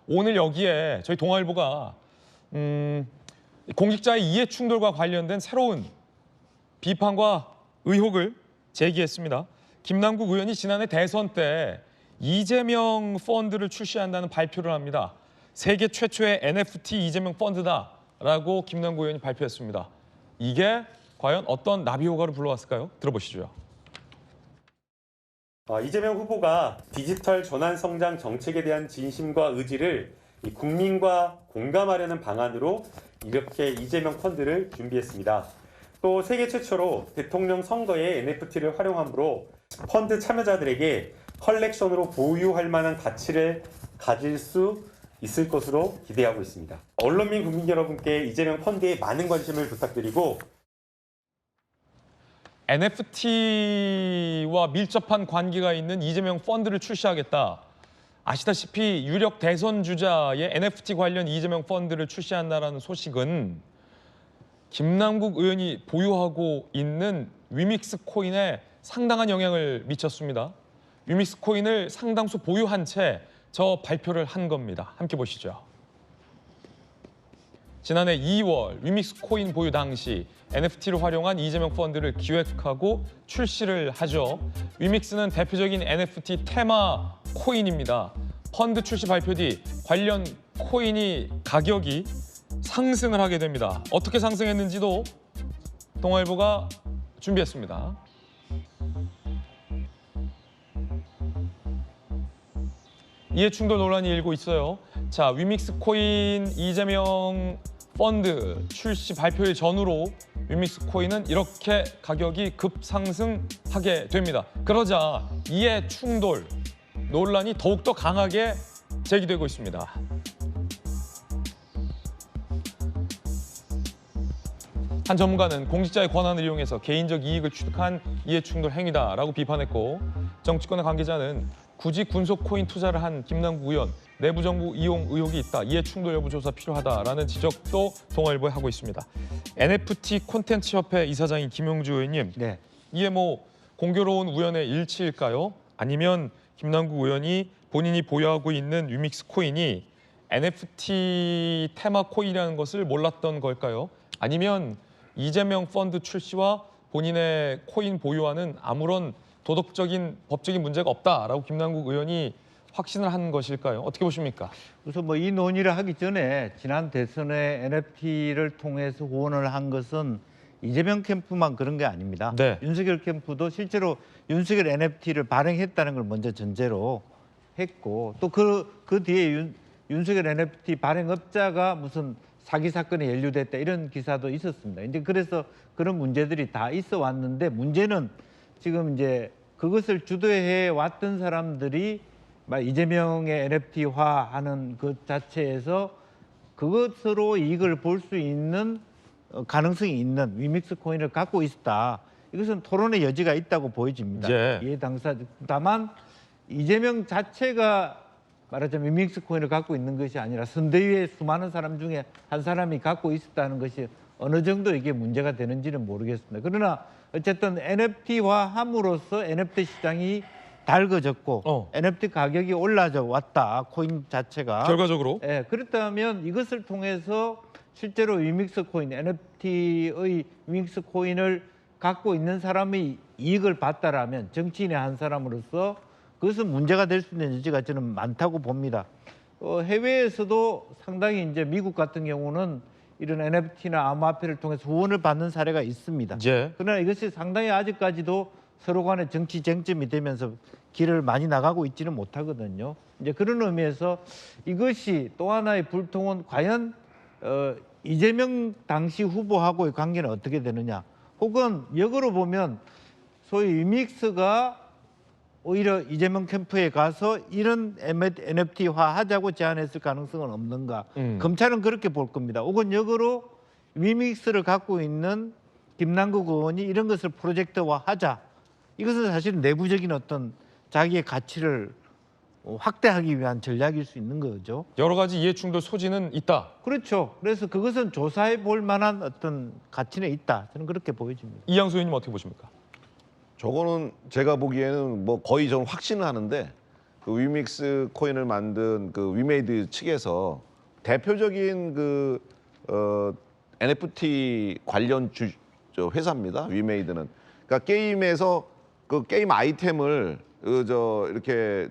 오늘 여기에 저희 동아일보가 공직자의 이해 충돌과 관련된 새로운 비판과 의혹을 제기했습니다. 김남국 의원이 지난해 대선 때 이재명 펀드를 출시한다는 발표를 합니다. 세계 최초의 NFT 이재명 펀드다라고 김남국 의원이 발표했습니다. 이게 과연 어떤 나비 효과를 불러왔을까요? 들어보시죠. 이재명 후보가 디지털 전환 성장 정책에 대한 진심과 의지를 국민과 공감하려는 방안으로 이렇게 이재명 펀드를 준비했습니다. 또 세계 최초로 대통령 선거에 NFT를 활용함으로 펀드 참여자들에게 컬렉션으로 보유할 만한 가치를 가질 수 있을 것으로 기대하고 있습니다. 언론 및 국민 여러분께 이재명 펀드에 많은 관심을 부탁드리고 NFT와 밀접한 관계가 있는 이재명 펀드를 출시하겠다. 아시다시피 유력 대선 주자의 NFT 관련 이재명 펀드를 출시한다는 소식은 김남국 의원이 보유하고 있는 위믹스 코인에 상당한 영향을 미쳤습니다. 위믹스 코인을 상당수 보유한 채 저 발표를 한 겁니다. 함께 보시죠. 지난해 2월 위믹스 코인 보유 당시 NFT를 활용한 이재명 펀드를 기획하고 출시를 하죠. 위믹스는 대표적인 NFT 테마 코인입니다. 펀드 출시 발표 뒤 관련 코인이 가격이 상승을 하게 됩니다. 어떻게 상승했는지도 동아일보가 준비했습니다. 이해충돌 논란이 일고 있어요. 자, 위믹스 코인 이재명 펀드 출시 발표일 전후로 위믹스 코인은 이렇게 가격이 급상승하게 됩니다. 그러자 이해충돌 논란이 더욱더 강하게 제기되고 있습니다. 한 전문가는 공직자의 권한을 이용해서 개인적 이익을 취득한 이해충돌 행위다라고 비판했고, 정치권의 관계자는 굳이 군속 코인 투자를 한 김남국 의원 내부 정보 이용 의혹이 있다. 이해충돌 여부 조사 필요하다라는 지적도 동아일보에 하고 있습니다. NFT 콘텐츠 협회 이사장인 김용주 의원님, 네. 이게 뭐 공교로운 우연의 일치일까요? 아니면 김남국 의원이 본인이 보유하고 있는 위믹스 코인이 NFT 테마 코인이라는 것을 몰랐던 걸까요? 아니면 이재명 펀드 출시와 본인의 코인 보유와는 아무런 도덕적인 법적인 문제가 없다라고 김남국 의원이 확신을 한 것일까요? 어떻게 보십니까? 우선 뭐 이 논의를 하기 전에 지난 대선에 NFT를 통해서 후원을 한 것은 이재명 캠프만 그런 게 아닙니다. 네. 윤석열 캠프도 실제로 윤석열 NFT를 발행했다는 걸 먼저 전제로 했고, 또 그 뒤에 윤석열 NFT 발행업자가 무슨 사기 사건에 연루됐다 이런 기사도 있었습니다. 이제 그래서 그런 문제들이 다 있어 왔는데, 문제는 지금 이제 그것을 주도해 왔던 사람들이 이재명의 NFT화하는 것 자체에서 그것으로 이익을 볼 수 있는 가능성이 있는 위믹스 코인을 갖고 있었다. 이것은 토론의 여지가 있다고 보여집니다. 예. 예, 당사. 다만 이재명 자체가 말하자면 위믹스 코인을 갖고 있는 것이 아니라 선대위의 수많은 사람 중에 한 사람이 갖고 있었다는 것이 어느 정도 이게 문제가 되는지는 모르겠습니다. 그러나 어쨌든 NFT화함으로써 NFT 시장이 달궈졌고 NFT 가격이 올라져 왔다. 코인 자체가. 결과적으로? 예, 그렇다면 이것을 통해서 실제로 위믹스 코인, NFT의 위믹스 코인을 갖고 있는 사람이 이익을 봤다라면 정치인의 한 사람으로서 그것은 문제가 될 수 있는 여지가 저는 많다고 봅니다. 해외에서도 상당히 이제 미국 같은 경우는 이런 NFT나 암호화폐를 통해서 후원을 받는 사례가 있습니다. 예. 그러나 이것이 상당히 아직까지도 서로 간의 정치 쟁점이 되면서 길을 많이 나가고 있지는 못하거든요. 이제 그런 의미에서 이것이 또 하나의 불통은 과연 이재명 당시 후보하고의 관계는 어떻게 되느냐, 혹은 역으로 보면 소위 위믹스가 오히려 이재명 캠프에 가서 이런 NFT화 하자고 제안했을 가능성은 없는가. 검찰은 그렇게 볼 겁니다. 혹은 역으로 위믹스를 갖고 있는 김남국 의원이 이런 것을 프로젝트화 하자. 이것은 사실 내부적인 어떤 자기의 가치를 확대하기 위한 전략일 수 있는 거죠. 여러 가지 이해충돌 소지는 있다. 그렇죠. 그래서 그것은 조사해 볼 만한 어떤 가치는 있다. 저는 그렇게 보여집니다. 이양수 의원님 어떻게 보십니까? 저거는 제가 보기에는 뭐 거의 좀 확신을 하는데, 그 위믹스 코인을 만든 그 위메이드 측에서 대표적인 그 NFT 관련 저 회사입니다. 위메이드는. 그러니까 게임에서 그 게임 아이템을 이렇게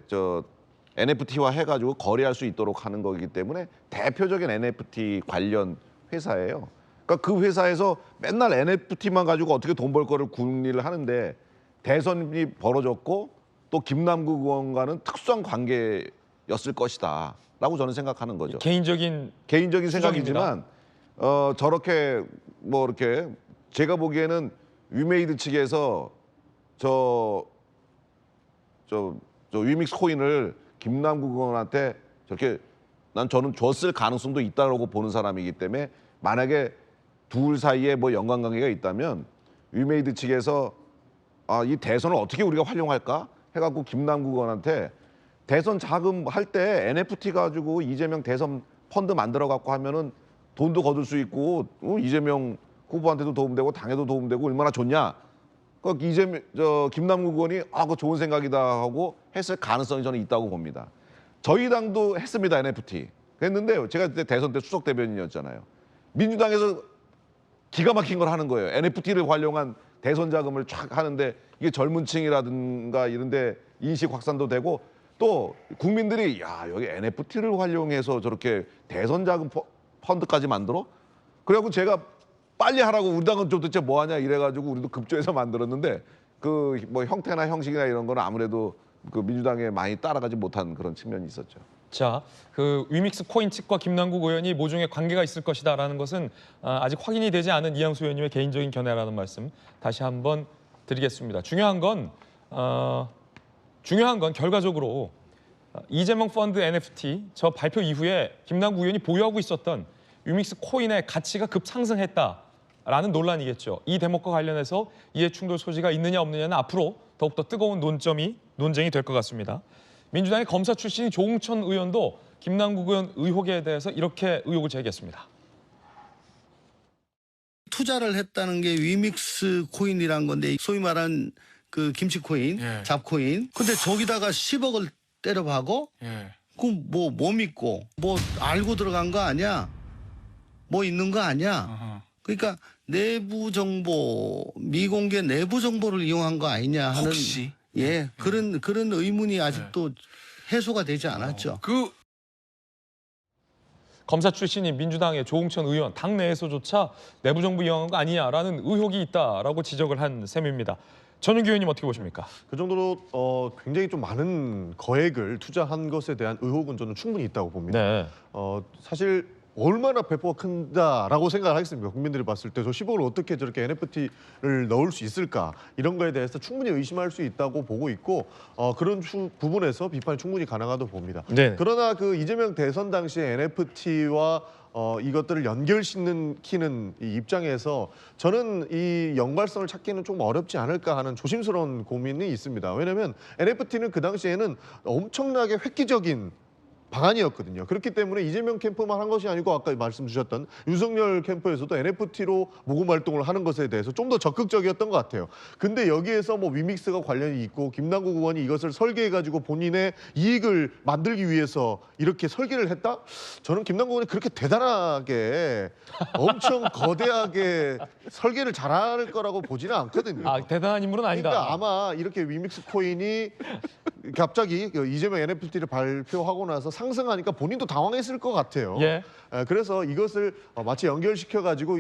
NFT화 해가지고 거래할 수 있도록 하는 거기 때문에 대표적인 NFT 관련 회사예요. 그러니까 그 회사에서 맨날 NFT만 가지고 어떻게 돈 벌 거를 궁리를 하는데 대선이 벌어졌고 또 김남국 의원과는 특수한 관계였을 것이다라고 저는 생각하는 거죠. 개인적인 생각이지만 저렇게 뭐 이렇게 제가 보기에는 위메이드 측에서 저 위믹스 코인을 김남국 의원한테 저렇게 저는 줬을 가능성도 있다고 보는 사람이기 때문에 만약에 둘 사이에 뭐 연관관계가 있다면 위메이드 측에서 이 대선을 어떻게 우리가 활용할까 해갖고 김남국 의원한테 대선 자금 할 때 NFT 가지고 이재명 대선 펀드 만들어 갖고 하면은 돈도 거둘 수 있고 이재명 후보한테도 도움되고 당에도 도움되고 얼마나 좋냐. 김남국 의원이 그거 좋은 생각이다 하고 했을 가능성이 저는 있다고 봅니다. 저희 당도 했습니다. NFT. 했는데 제가 그때 대선 때 수석 대변인이었잖아요. 민주당에서 기가 막힌 걸 하는 거예요. NFT를 활용한 대선 자금을 쫙 하는데 이게 젊은 층이라든가 이런데 인식 확산도 되고 또 국민들이 여기 NFT를 활용해서 저렇게 대선 자금 펀드까지 만들어? 그래갖고 제가 빨리 하라고 우리 당은 도대체 뭐 하냐 이래가지고 우리도 급조해서 만들었는데 그 뭐 형태나 형식이나 이런 거는 아무래도 그 민주당에 많이 따라가지 못한 그런 측면이 있었죠. 자, 그 위믹스 코인 측과 김남국 의원이 모종의 관계가 있을 것이다라는 것은 아직 확인이 되지 않은 이양수 의원님의 개인적인 견해라는 말씀 다시 한번 드리겠습니다. 중요한 건 결과적으로 이재명 펀드 NFT 저 발표 이후에 김남국 의원이 보유하고 있었던 위믹스 코인의 가치가 급상승했다라는 논란이겠죠. 이 대목과 관련해서 이해충돌 소지가 있느냐 없느냐는 앞으로 더욱더 뜨거운 논쟁이 될 것 같습니다. 민주당의 검사 출신인 조응천 의원도 김남국 의원 의혹에 대해서 이렇게 의혹을 제기했습니다. 투자를 했다는 게 위믹스 코인이란 건데 소위 말한 그 김치 코인, 예. 잡코인. 근데 저기다가 10억을 때려박어? 예. 그럼 뭐 믿고? 뭐 알고 들어간 거 아니야? 뭐 있는 거 아니야? 어허. 그러니까 내부 정보, 미공개 내부 정보를 이용한 거 아니냐 하는 혹시? 그런 의문이 아직도 해소가 되지 않았죠. 검사 출신인 민주당의 조응천 의원 당내에서조차 내부 정보 이용한 거 아니냐라는 의혹이 있다라고 지적을 한 셈입니다. 전윤기 의원님 어떻게 보십니까? 그 정도로 굉장히 좀 많은 거액을 투자한 것에 대한 의혹은 저는 충분히 있다고 봅니다. 네. 사실 얼마나 배포가 큰다라고 생각을 하겠습니까? 국민들이 봤을 때 저 10억을 어떻게 저렇게 NFT를 넣을 수 있을까? 이런 거에 대해서 충분히 의심할 수 있다고 보고 있고 그런 부분에서 비판이 충분히 가능하다고 봅니다. 네. 그러나 그 이재명 대선 당시에 NFT와 이것들을 연결시키는 이 입장에서 저는 이 연관성을 찾기는 좀 어렵지 않을까 하는 조심스러운 고민이 있습니다. 왜냐하면 NFT는 그 당시에는 엄청나게 획기적인 방안이었거든요. 그렇기 때문에 이재명 캠프만 한 것이 아니고 아까 말씀 주셨던 윤석열 캠프에서도 NFT로 모금 활동을 하는 것에 대해서 좀 더 적극적이었던 것 같아요. 근데 여기에서 뭐 위믹스가 관련이 있고 김남국 의원이 이것을 설계해가지고 본인의 이익을 만들기 위해서 이렇게 설계를 했다? 저는 김남국 의원이 그렇게 대단하게 엄청 거대하게 설계를 잘할 거라고 보지는 않거든요. 대단한 인물은 아니다. 그러니까 아마 이렇게 위믹스 코인이 갑자기 이재명 NFT를 발표하고 나서 상승하니까 본인도 당황했을 것 같아요. 예. 그래서 이것을 마치 연결시켜가지고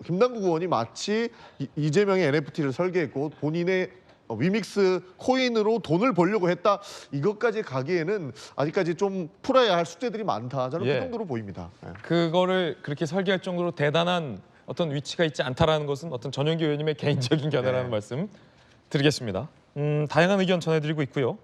김남국 의원이 마치 이재명의 NFT를 설계했고 본인의 위믹스 코인으로 돈을 벌려고 했다. 이것까지 가기에는 아직까지 좀 풀어야 할 숙제들이 많다. 저는 예. 그 정도로 보입니다. 그거를 그렇게 설계할 정도로 대단한 어떤 위치가 있지 않다라는 것은 어떤 전용기 의원님의 개인적인 견해라는 말씀 드리겠습니다. 다양한 의견 전해드리고 있고요.